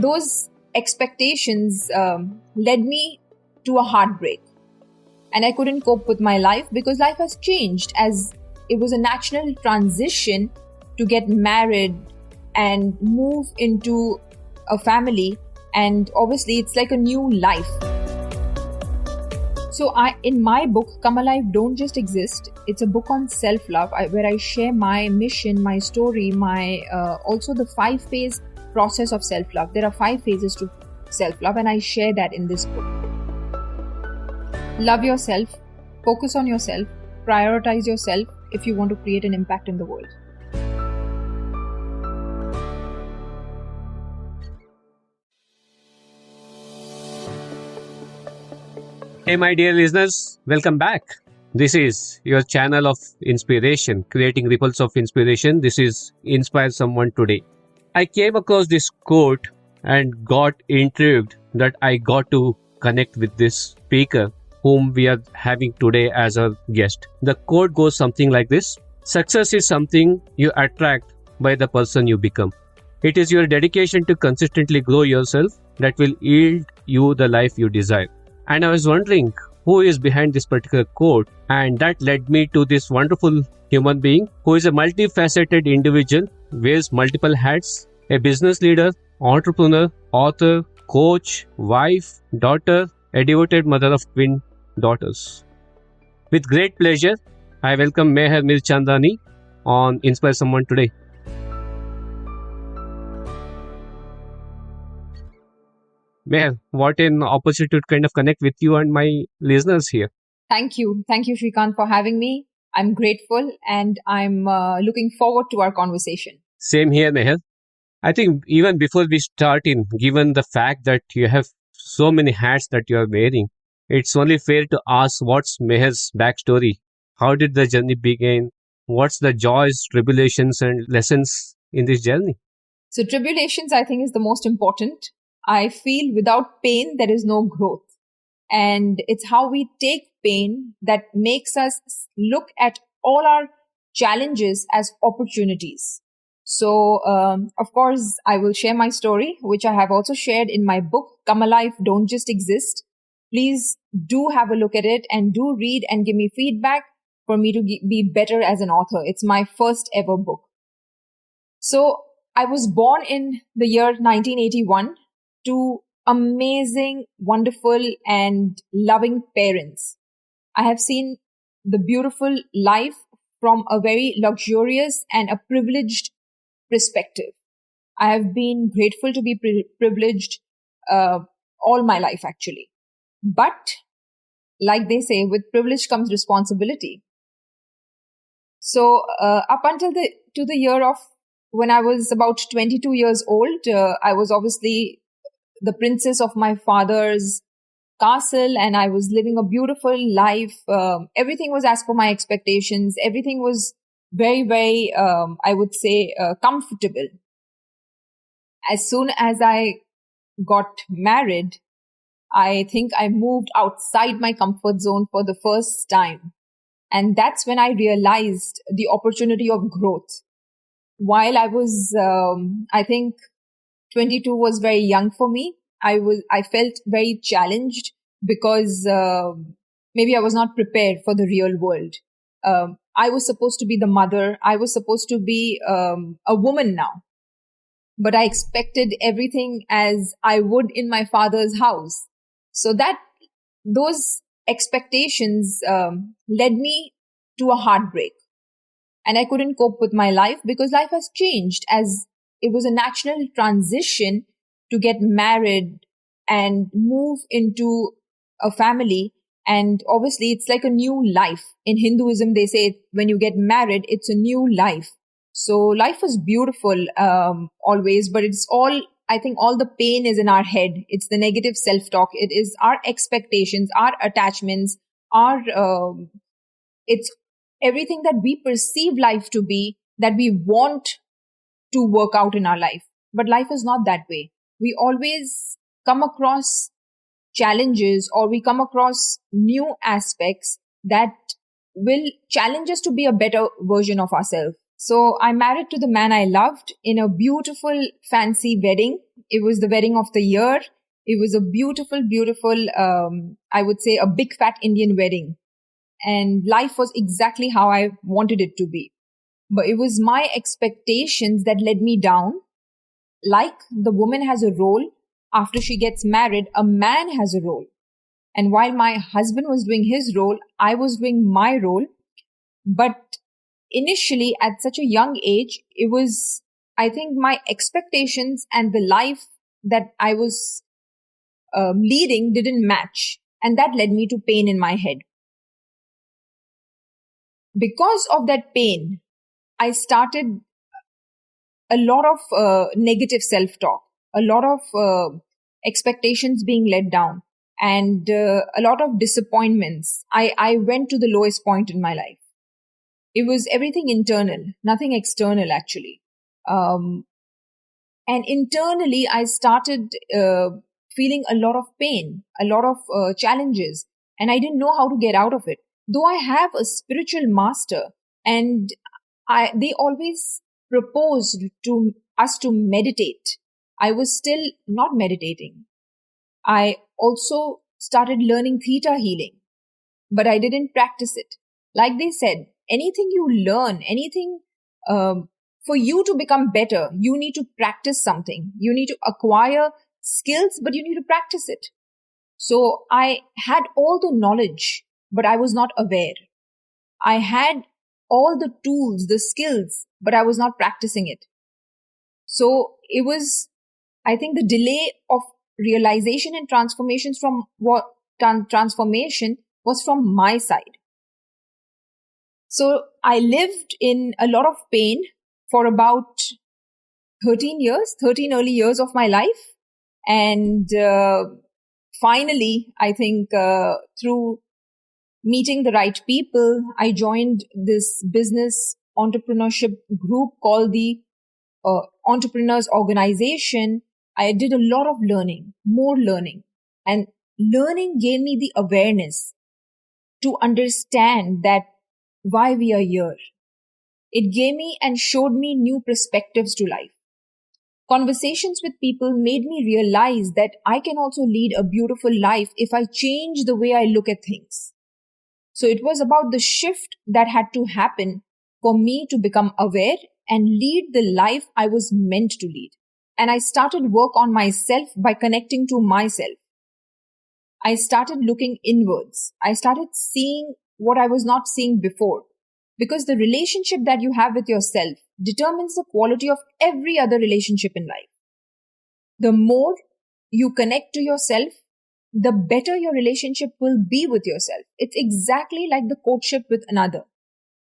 those expectations led me to a heartbreak. And I couldn't cope with my life because life has changed, as it was a natural transition to get married and move into a family. And obviously, it's like a new life. So in my book, Come Alive, Don't Just Exist, it's a book on self-love where I share my mission, my story, also the 5-phase process of self-love. There are 5 phases to self-love, and I share that in this book. Love yourself, focus on yourself, prioritize yourself if you want to create an impact in the world. Hey, my dear listeners, welcome back. This is your channel of inspiration, creating ripples of inspiration. This is Inspire Someone Today. I came across this quote and got intrigued that I got to connect with this speaker whom we are having today as a guest. The quote goes something like this: success is something you attract by the person you become. It is your dedication to consistently grow yourself that will yield you the life you desire. And I was wondering who is behind this particular quote, and that led me to this wonderful human being who is a multifaceted individual, wears multiple hats, a business leader, entrepreneur, author, coach, wife, daughter, a devoted mother of twin daughters. With great pleasure, I welcome Anand Mirchandani on Inspire Someone Today. Meher, what an opportunity to kind of connect with you and my listeners here. Thank you. Thank you, Shrikant, for having me. I'm grateful and I'm looking forward to our conversation. Same here, Meher. I think even before we start in, given the fact that you have so many hats that you are wearing, it's only fair to ask what's Meher's backstory? How did the journey begin? What's the joys, tribulations, and lessons in this journey? So tribulations, I think, is the most important. I feel without pain, there is no growth. And it's how we take pain that makes us look at all our challenges as opportunities. So, of course, I will share my story, which I have also shared in my book, Come Alive, Don't Just Exist. Please do have a look at it and do read and give me feedback for me to be better as an author. It's my first ever book. So I was born in the year 1981 to amazing, wonderful, and loving parents. I have seen the beautiful life from a very luxurious and a privileged perspective. I have been grateful to be privileged all my life, actually. But like they say, with privilege comes responsibility. So up until the year of when I was about 22 years old, I was obviously the princess of my father's castle, and I was living a beautiful life. Everything was as per my expectations. Everything was very, very, I would say, comfortable. As soon as I got married, I think I moved outside my comfort zone for the first time. And that's when I realized the opportunity of growth. While I was, I think, 22 was very young for me. I felt very challenged because maybe I was not prepared for the real world. I was supposed to be the mother. I was supposed to be a woman now. But I expected everything as I would in my father's house. So those expectations led me to a heartbreak. And I couldn't cope with my life because life has changed, as it was a natural transition to get married and move into a family. And obviously, it's like a new life. In Hinduism, they say when you get married, it's a new life. So life was beautiful always, but it's all, I think all the pain is in our head. It's the negative self-talk. It is our expectations, our attachments, it's everything that we perceive life to be that we want to work out in our life. But life is not that way. We always come across challenges, or we come across new aspects that will challenge us to be a better version of ourselves. So I married to the man I loved in a beautiful, fancy wedding. It was the wedding of the year. It was a beautiful, beautiful, I would say a big fat Indian wedding. And life was exactly how I wanted it to be. But it was my expectations that led me down. Like the woman has a role, after she gets married, a man has a role. And while my husband was doing his role, I was doing my role. But initially, at such a young age, it was, I think, my expectations and the life that I was leading didn't match. And that led me to pain in my head. Because of that pain, I started a lot of negative self-talk, a lot of expectations being let down, and a lot of disappointments. I went to the lowest point in my life. It was everything internal, nothing external actually. And internally, I started feeling a lot of pain, a lot of challenges, and I didn't know how to get out of it. Though I have a spiritual master, and they always proposed to us to meditate, I was still not meditating. I also started learning theta healing, but I didn't practice it. Like they said, anything you learn, anything for you to become better, you need to practice something. You need to acquire skills, but you need to practice it. So I had all the knowledge, but I was not aware. I had all the tools, the skills, but I was not practicing it. So it was, I think, the delay of realization and transformations from what transformation was from my side. So I lived in a lot of pain for about 13 early years of my life. And finally, I think through meeting the right people, I joined this business entrepreneurship group called the Entrepreneurs Organization. I did a lot of learning, more learning. And learning gave me the awareness to understand that why we are here. It gave me and showed me new perspectives to life. Conversations with people made me realize that I can also lead a beautiful life if I change the way I look at things. So it was about the shift that had to happen for me to become aware and lead the life I was meant to lead. And I started work on myself by connecting to myself. I started looking inwards. I started seeing what I was not seeing before. Because the relationship that you have with yourself determines the quality of every other relationship in life. The more you connect to yourself, the better your relationship will be with yourself. It's exactly like the courtship with another.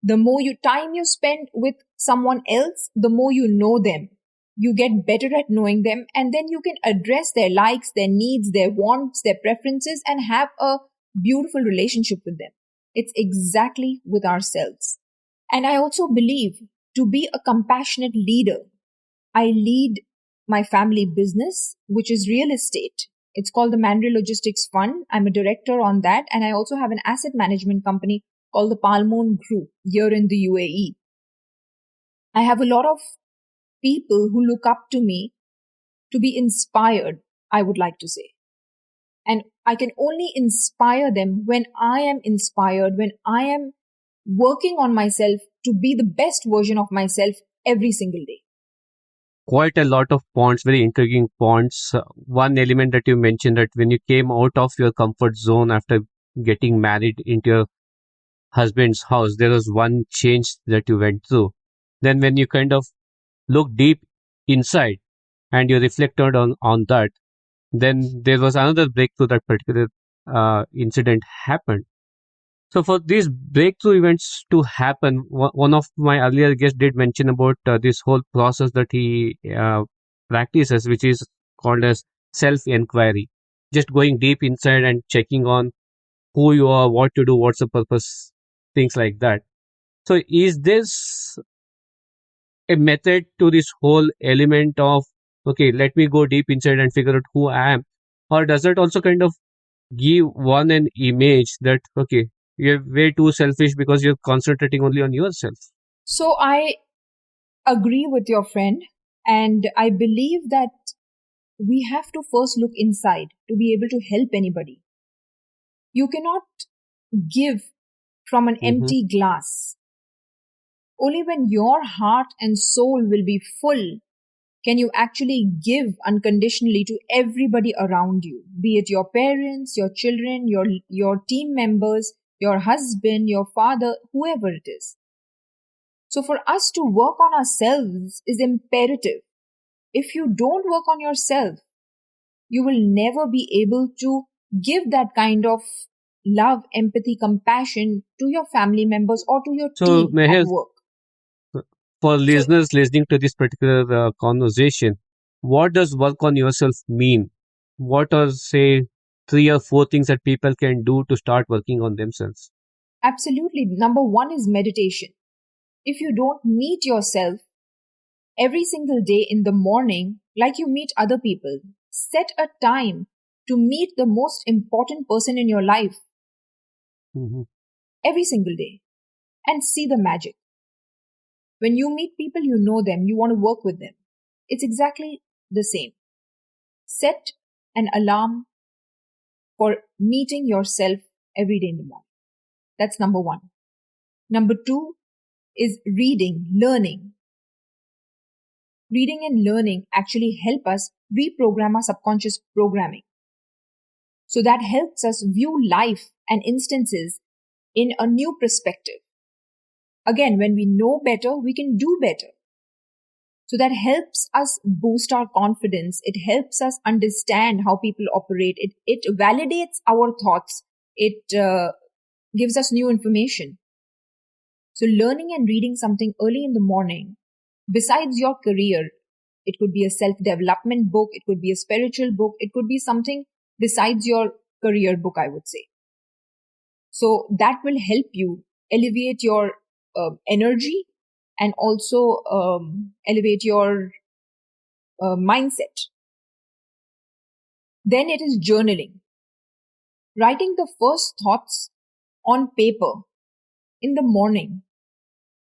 The more time you spend with someone else, the more you know them. You get better at knowing them, and then you can address their likes, their needs, their wants, their preferences, and have a beautiful relationship with them. It's exactly with ourselves. And I also believe to be a compassionate leader, I lead my family business, which is real estate. It's called the Manrre Logistics Fund. I'm a director on that. And I also have an asset management company called the Palmon Group here in the UAE. I have a lot of people who look up to me to be inspired, I would like to say. And I can only inspire them when I am inspired, when I am working on myself to be the best version of myself every single day. Quite a lot of points, very intriguing points. One element that you mentioned, that when you came out of your comfort zone after getting married into your husband's house, there was one change that you went through. Then when you kind of look deep inside and you reflected on that, then there was another breakthrough. That particular incident happened. So for these breakthrough events to happen, one of my earlier guests did mention about this whole process that he practices, which is called as self-inquiry. Just going deep inside and checking on who you are, what you do, what's the purpose, things like that. So is this a method to this whole element of, okay, let me go deep inside and figure out who I am? Or does it also kind of give one an image that, okay, you're way too selfish because you're concentrating only on yourself? So I agree with your friend. And I believe that we have to first look inside to be able to help anybody. You cannot give from an Mm-hmm. empty glass. Only when your heart and soul will be full can you actually give unconditionally to everybody around you, be it your parents, your children, your team members, your husband, your father, whoever it is. So for us to work on ourselves is imperative. If you don't work on yourself, you will never be able to give that kind of love, empathy, compassion to your family members or to your So, team at Meher, work. for So listeners listening to this particular conversation, what does work on yourself mean? What are, say, three or four things that people can do to start working on themselves? absolutely, number one is meditation. If you don't meet yourself every single day in the morning like you meet other people, set a time to meet the most important person in your life Hmm. every single day and see the magic. When you meet people, you know them, you want to work with them. It's exactly the same. Set an alarm for meeting yourself every day in the morning. That's number one. Number two is reading, learning. Reading and learning actually help us reprogram our subconscious programming. So that helps us view life and instances in a new perspective. Again, when we know better, we can do better. So that helps us boost our confidence. It helps us understand how people operate. It validates our thoughts. It gives us new information. So learning and reading something early in the morning, besides your career, it could be a self-development book, it could be a spiritual book, it could be something besides your career book, I would say. So that will help you elevate your energy and also elevate your mindset. Then it is journaling. Writing the first thoughts on paper in the morning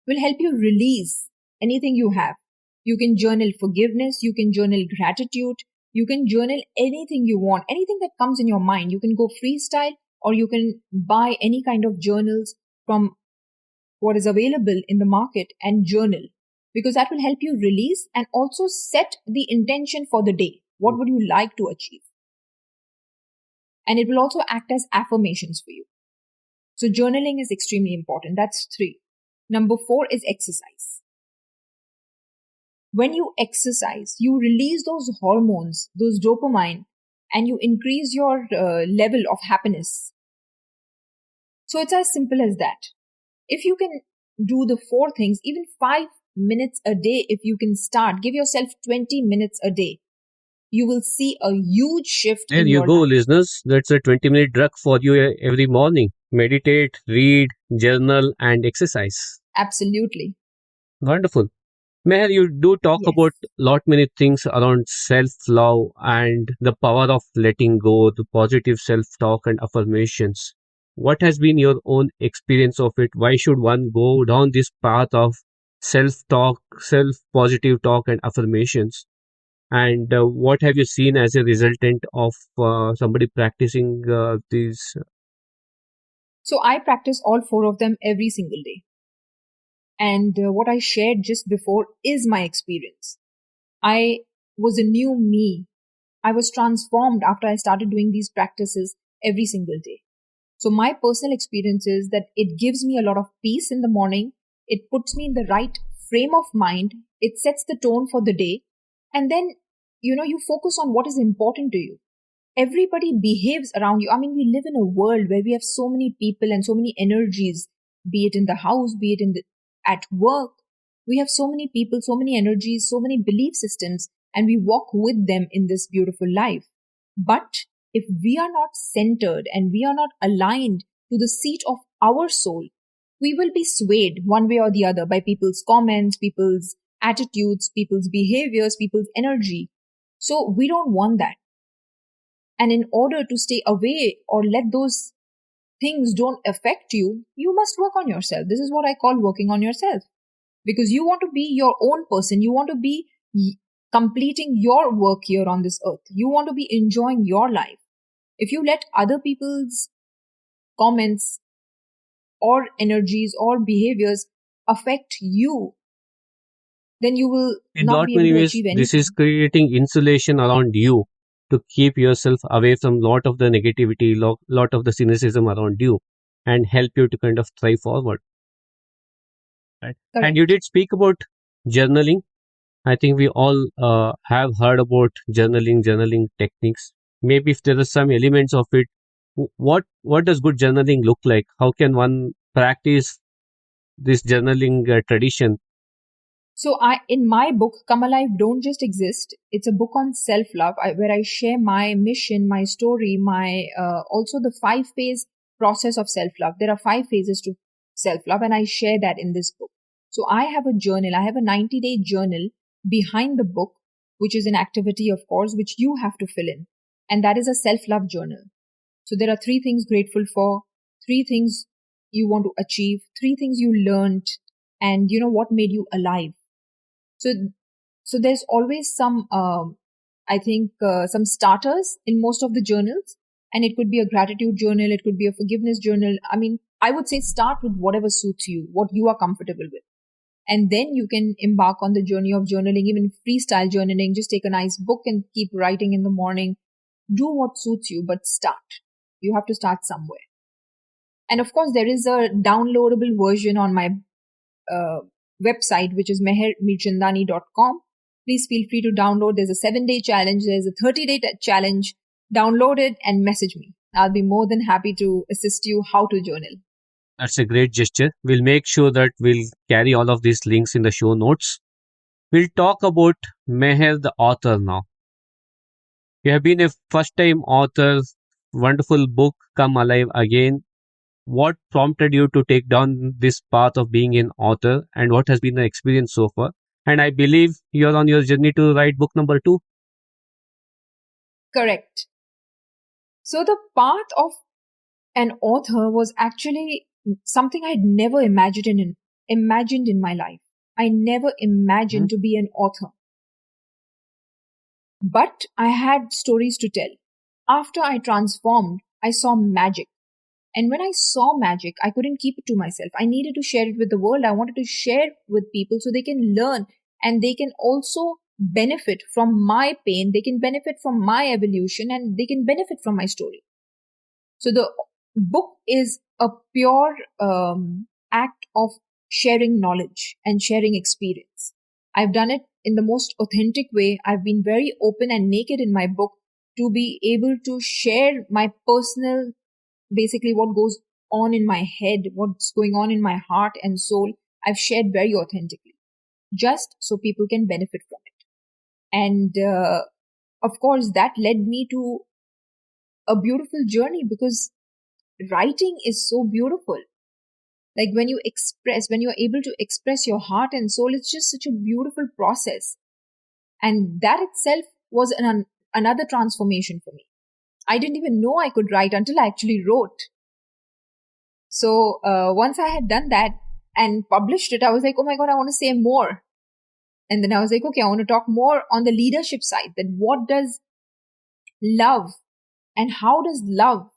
will help you release anything you have. You can journal forgiveness, you can journal gratitude, you can journal anything you want, anything that comes in your mind. You can go freestyle or you can buy any kind of journals from what is available in the market and journal, because that will help you release and also set the intention for the day. What would you like to achieve? And it will also act as affirmations for you. So journaling is extremely important. That's three. Number four is exercise. When you exercise, you release those hormones, those dopamine, and you increase your level of happiness. So it's as simple as that. If you can do the four things, even 5 minutes a day, if you can start, give yourself 20 minutes a day, you will see a huge shift There in you your go, life. listeners. That's a 20-minute drug for you every morning. Meditate, read, journal, and exercise. Absolutely. Wonderful. Meher, you do talk Yes. about lot many things around self-love and the power of letting go, the positive self-talk and affirmations. What has been your own experience of it? Why should one go down this path of self-talk, self-positive talk and affirmations? And what have you seen as a resultant of somebody practicing these? So I practice all four of them every single day. And what I shared just before is my experience. I was a new me. I was transformed after I started doing these practices every single day. So my personal experience is that it gives me a lot of peace in the morning. It puts me in the right frame of mind. It sets the tone for the day. And then, you focus on what is important to you. Everybody behaves around you. I mean, we live in a world where we have so many people and so many energies, be it in the house, be it at work. We have so many people, so many energies, so many belief systems, and we walk with them in this beautiful life. But if we are not centered and we are not aligned to the seat of our soul, we will be swayed one way or the other by people's comments, people's attitudes, people's behaviors, people's energy. So we don't want that. And in order to stay away or let those things don't affect you, you must work on yourself. This is what I call working on yourself. because you want to be your own person. You want to be completing your work here on this earth. You want to be enjoying your life. If you let other people's comments or energies or behaviors affect you, then you will In not lot be able many to ways, achieve this is anything. creating insulation around you to keep yourself away from lot of the negativity, lot of the cynicism around you, and help you to kind of thrive forward. Right? And you Correct. did speak about journaling. I think we all have heard about journaling techniques. Maybe if there are some elements of it, what does good journaling look like? How can one practice this journaling tradition? So in my book, Come Alive Don't Just Exist. It's a book on self-love where I share my mission, my story, also the 5 phase process of self-love. There are 5 phases to self-love, and I share that in this book. So I have a journal. I have a 90-day journal behind the book, which is an activity, of course, which you have to fill in. And that is a self-love journal. So there are 3 things grateful for, 3 things you want to achieve, 3 things you learned, and what made you alive. So, so there's always I think, some starters in most of the journals, and it could be a gratitude journal, it could be a forgiveness journal. I mean, I would say start with whatever suits you, what you are comfortable with. And then you can embark on the journey of journaling, even freestyle journaling. Just take a nice book and keep writing in the morning. Do what suits you, but start. You have to start somewhere. And of course, there is a downloadable version on my uh, website, which is mehermirchandani.com. Please feel free to download. There's a 7-day challenge. There's a 30-day challenge. Download it and message me. I'll be more than happy to assist you how to journal. That's a great gesture. We'll make sure that we'll carry all of these links in the show notes. We'll talk about Meher, the author now. You have been a first time author, wonderful book, Come Alive Again. What prompted you to take down this path of being an author, and what has been the experience so far? And I believe you're on your journey to write book number 2. Correct. So the path of an author was actually something I'd never imagined in my life. I never imagined to be an author. But I had stories to tell. After I transformed, I saw magic. And when I saw magic, I couldn't keep it to myself. I needed to share it with the world. I wanted to share with people so they can learn and they can also benefit from my pain. They can benefit from my evolution and they can benefit from my story. So the book is a pure act of sharing knowledge and sharing experience. I've done it in the most authentic way. I've been very open and naked in my book to be able to share my personal, basically what goes on in my head, what's going on in my heart and soul. I've shared very authentically, just so people can benefit from it. And of course, that led me to a beautiful journey because writing is so beautiful. Like when you're able to express your heart and soul, it's just such a beautiful process. And that itself was another transformation for me. I didn't even know I could write until I actually wrote. So once I had done that and published it, I was like, oh my God, I want to say more. And then I was like, okay, I want to talk more on the leadership side. That what does love and how does love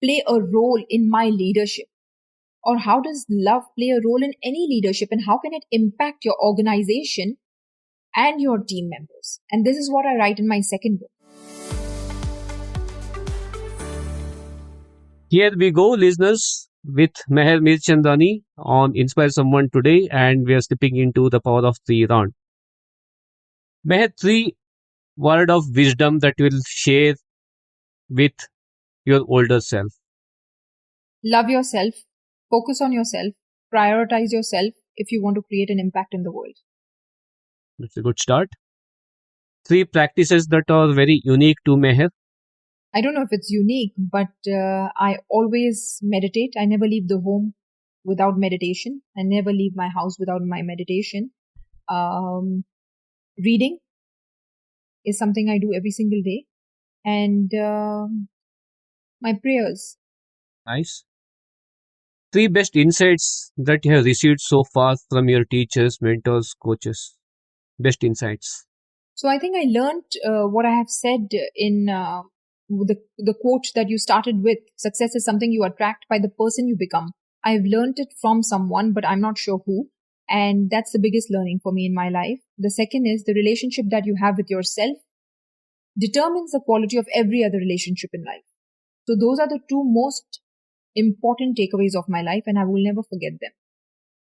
play a role in my leadership? Or how does love play a role in any leadership and how can it impact your organization and your team members? And this is what I write in my second book. Here we go, listeners, with Meher Mirchandani on Inspire Someone today, and we are stepping into the power of 3 round. Meher, 3 word of wisdom that you will share with your older self. Love yourself, focus on yourself, prioritize yourself if you want to create an impact in the world. That's a good start. 3 practices that are very unique to Meher. I don't know if it's unique, but I always meditate. I never leave the home without meditation. I never leave my house without my meditation. Reading is something I do every single day. And my prayers. Nice. Three best insights that you have received so far from your teachers, mentors, coaches. Best insights. So I think I learned what I have said in the quote that you started with. Success is something you attract by the person you become. I've learned it from someone, but I'm not sure who. And that's the biggest learning for me in my life. The second is the relationship that you have with yourself determines the quality of every other relationship in life. So those are the two most important takeaways of my life, and I will never forget them.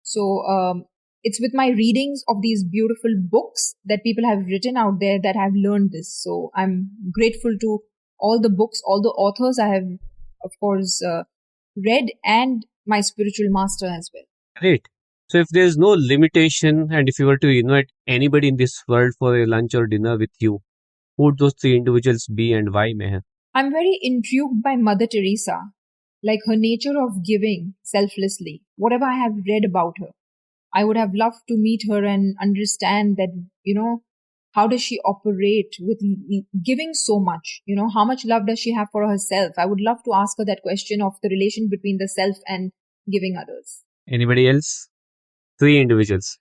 So it's with my readings of these beautiful books that people have written out there that I've learned this. So I'm grateful to all the books, all the authors I have, of course, read, and my spiritual master as well. Great. So if there's no limitation and if you were to invite anybody in this world for a lunch or dinner with you, who would those three individuals be and why, Meher? I'm very intrigued by Mother Teresa, like her nature of giving selflessly. Whatever I have read about her, I would have loved to meet her and understand that, how does she operate with giving so much? How much love does she have for herself? I would love to ask her that question of the relation between the self and giving others. Anybody else? Three individuals.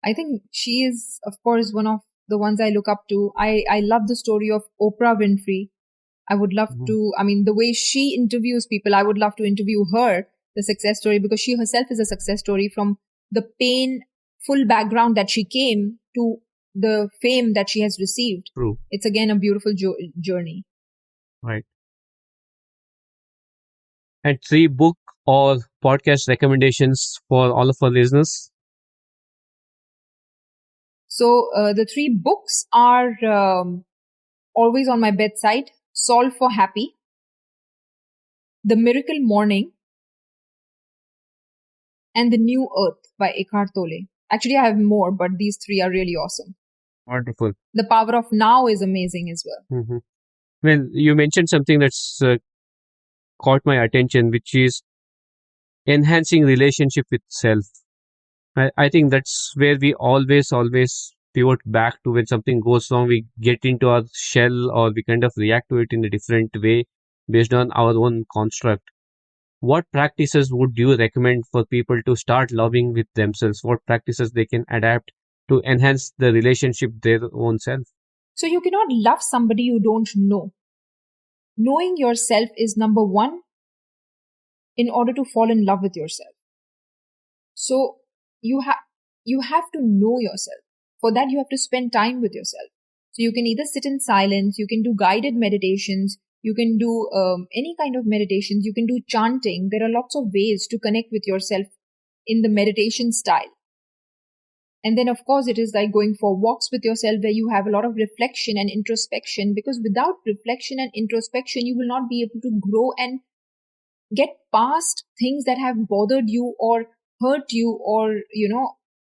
I think she is, of course, one of the ones I look up to. I love the story of Oprah Winfrey. I would love to, the way she interviews people, I would love to interview her, the success story, because she herself is a success story from the painful background that she came to the fame that she has received. True. It's again a beautiful journey. Right. And three book or podcast recommendations for all of our listeners. So the three books are always on my bedside. Solve for Happy, The Miracle Morning, and The New Earth by Eckhart Tolle. Actually, I have more, but these three are really awesome. Wonderful. The Power of Now is amazing as well. Mm-hmm. Well, you mentioned something that's caught my attention, which is enhancing relationship with self. I think that's where we always pivot back to. When something goes wrong, we get into our shell or we kind of react to it in a different way based on our own construct. What practices would you recommend for people to start loving with themselves? What practices they can adapt to enhance the relationship their own self? So you cannot love somebody you don't know. Knowing yourself is number one in order to fall in love with yourself. So you have to know yourself. For that, you have to spend time with yourself. So you can either sit in silence, you can do guided meditations, you can do any kind of meditations, you can do chanting. There are lots of ways to connect with yourself in the meditation style. And then, of course, it is like going for walks with yourself where you have a lot of reflection and introspection, because without reflection and introspection, you will not be able to grow and get past things that have bothered you or hurt you, or,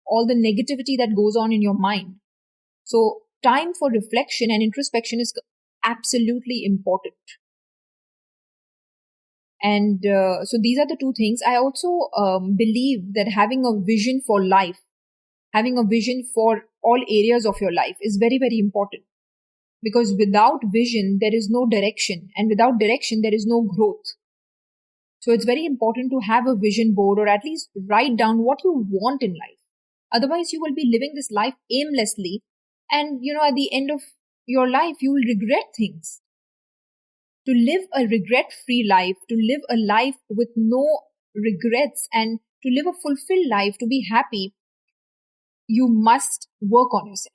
all the negativity that goes on in your mind. So time for reflection and introspection is absolutely important. And so these are the two things. I also believe that having a vision for life, having a vision for all areas of your life is very, very important. Because without vision, there is no direction. And without direction, there is no growth. So it's very important to have a vision board, or at least write down what you want in life. Otherwise, you will be living this life aimlessly. And, at the end of your life, you will regret things. To live a regret-free life, to live a life with no regrets, and to live a fulfilled life, to be happy, you must work on yourself.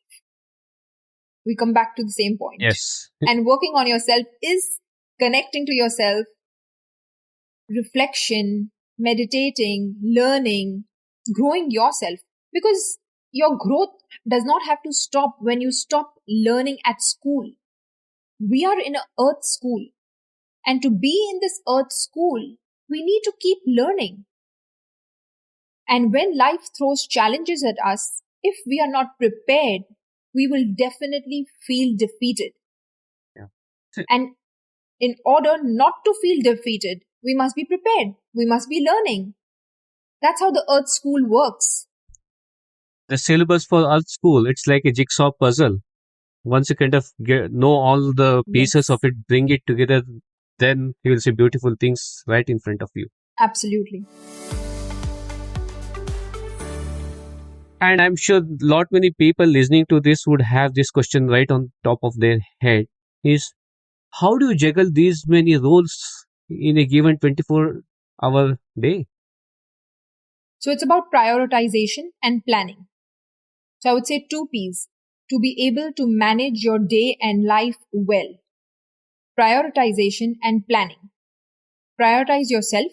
We come back to the same point. Yes. And working on yourself is connecting to yourself, reflection, meditating, learning, growing yourself. Because your growth does not have to stop when you stop learning at school. We are in an earth school. And to be in this earth school, we need to keep learning. And when life throws challenges at us, if we are not prepared, we will definitely feel defeated. Yeah. And in order not to feel defeated, we must be prepared. We must be learning. That's how the earth school works. The syllabus for Earth School, it's like a jigsaw puzzle. Once you kind of know all the pieces of it, bring it together, then you will see beautiful things right in front of you. Absolutely. And I'm sure lot many people listening to this would have this question right on top of their head is how do you juggle these many roles in a given 24-hour day? So it's about prioritization and planning. So I would say two P's to be able to manage your day and life well. Prioritization and planning. Prioritize yourself.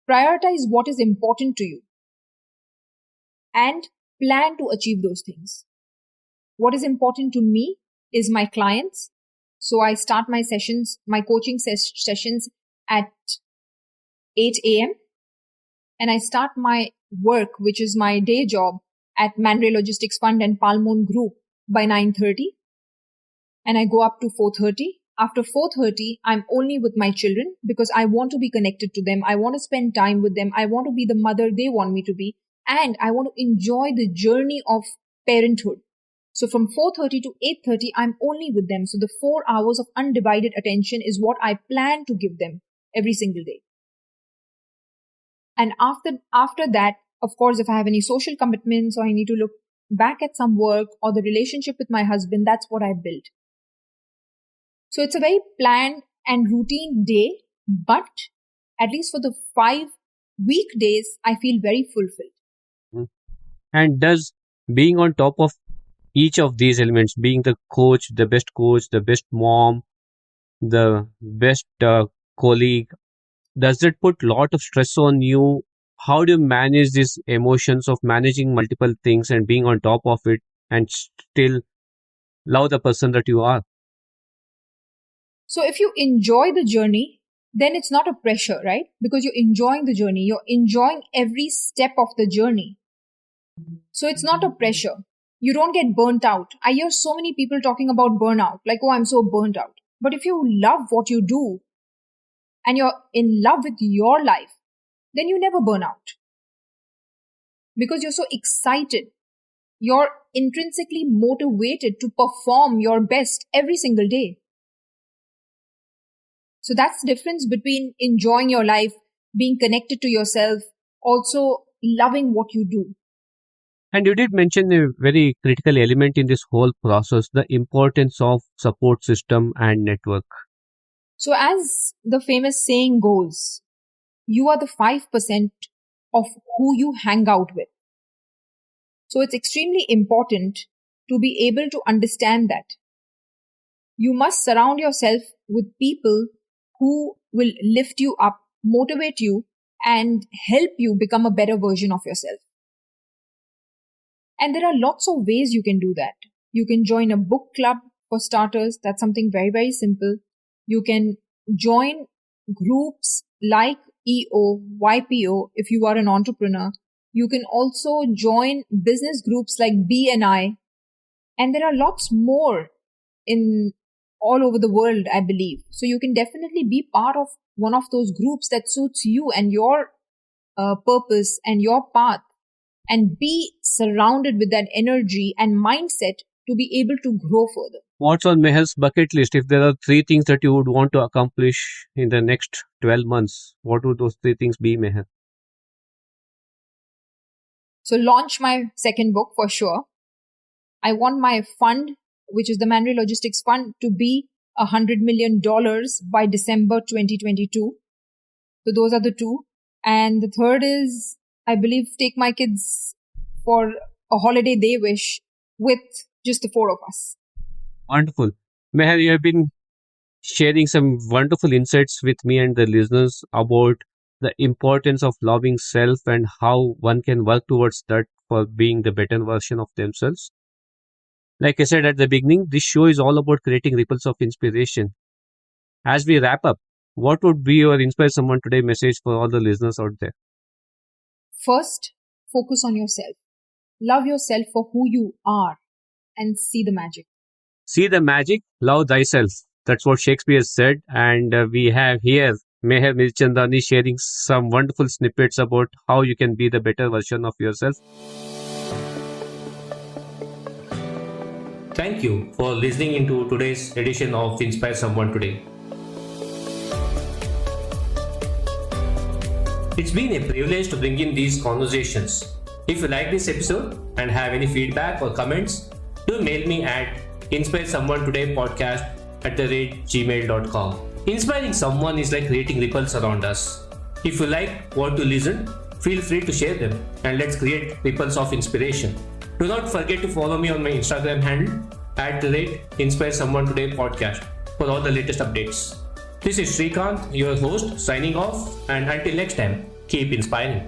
Prioritize what is important to you. And plan to achieve those things. What is important to me is my clients. So I start my sessions, my coaching sessions at 8 a.m. and I start my work, which is my day job, at Manrre Logistics Fund and Palmon Group by 9:30. And I go up to 4:30. After 4:30, I'm only with my children because I want to be connected to them. I want to spend time with them. I want to be the mother they want me to be. And I want to enjoy the journey of parenthood. So from 4:30 to 8:30, I'm only with them. So the 4 hours of undivided attention is what I plan to give them every single day. And after that, of course, if I have any social commitments or I need to look back at some work or the relationship with my husband, that's what I built. So it's a very planned and routine day, but at least for the 5 weekdays, I feel very fulfilled. And does being on top of each of these elements, being the coach, the best mom, the best colleague, does it put lot of stress on you? How do you manage these emotions of managing multiple things and being on top of it and still love the person that you are? So if you enjoy the journey, then it's not a pressure, right? Because you're enjoying the journey. You're enjoying every step of the journey. So it's not a pressure. You don't get burnt out. I hear so many people talking about burnout, like, oh, I'm so burnt out. But if you love what you do and you're in love with your life, then you never burn out. Because you're so excited. You're intrinsically motivated to perform your best every single day. So that's the difference between enjoying your life, being connected to yourself, also loving what you do. And you did mention a very critical element in this whole process, the importance of support system and network. So as the famous saying goes, you are the 5% of who you hang out with. So it's extremely important to be able to understand that. You must surround yourself with people who will lift you up, motivate you, and help you become a better version of yourself. And there are lots of ways you can do that. You can join a book club for starters. That's something very, very simple. You can join groups like EO, YPO if you are an entrepreneur. You can also join business groups like BNI. And there are lots more in all over the world, I believe. So you can definitely be part of one of those groups that suits you and your purpose and your path, and be surrounded with that energy and mindset to be able to grow further. What's on Meher's bucket list? If there are 3 things that you would want to accomplish in the next 12 months, what would those 3 things be, Meher? So launch my second book for sure. I want my fund, which is the Manrre Logistics Fund, to be $100 million by December 2022. So those are the 2. And the third is, I believe, take my kids for a holiday they wish with just the 4 of us. Wonderful. Meher, you have been sharing some wonderful insights with me and the listeners about the importance of loving self and how one can work towards that for being the better version of themselves. Like I said at the beginning, this show is all about creating ripples of inspiration. As we wrap up, what would be your Inspire Someone Today message for all the listeners out there? First, focus on yourself. Love yourself for who you are and see the magic. See the magic, love thyself. That's what Shakespeare said. And we have here Anand Mirchandani sharing some wonderful snippets about how you can be the better version of yourself. Thank you for listening into today's edition of Inspire Someone Today. It's been a privilege to bring in these conversations. If you like this episode and have any feedback or comments, do mail me at inspiresomeonetodaypodcast@gmail.com. Inspiring someone is like creating ripples around us. If you like what to listen, feel free to share them and let's create ripples of inspiration. Do not forget to follow me on my Instagram handle @InspireSomeoneTodayPodcast for all the latest updates. This is Srikanth, your host, signing off, and until next time, keep inspiring.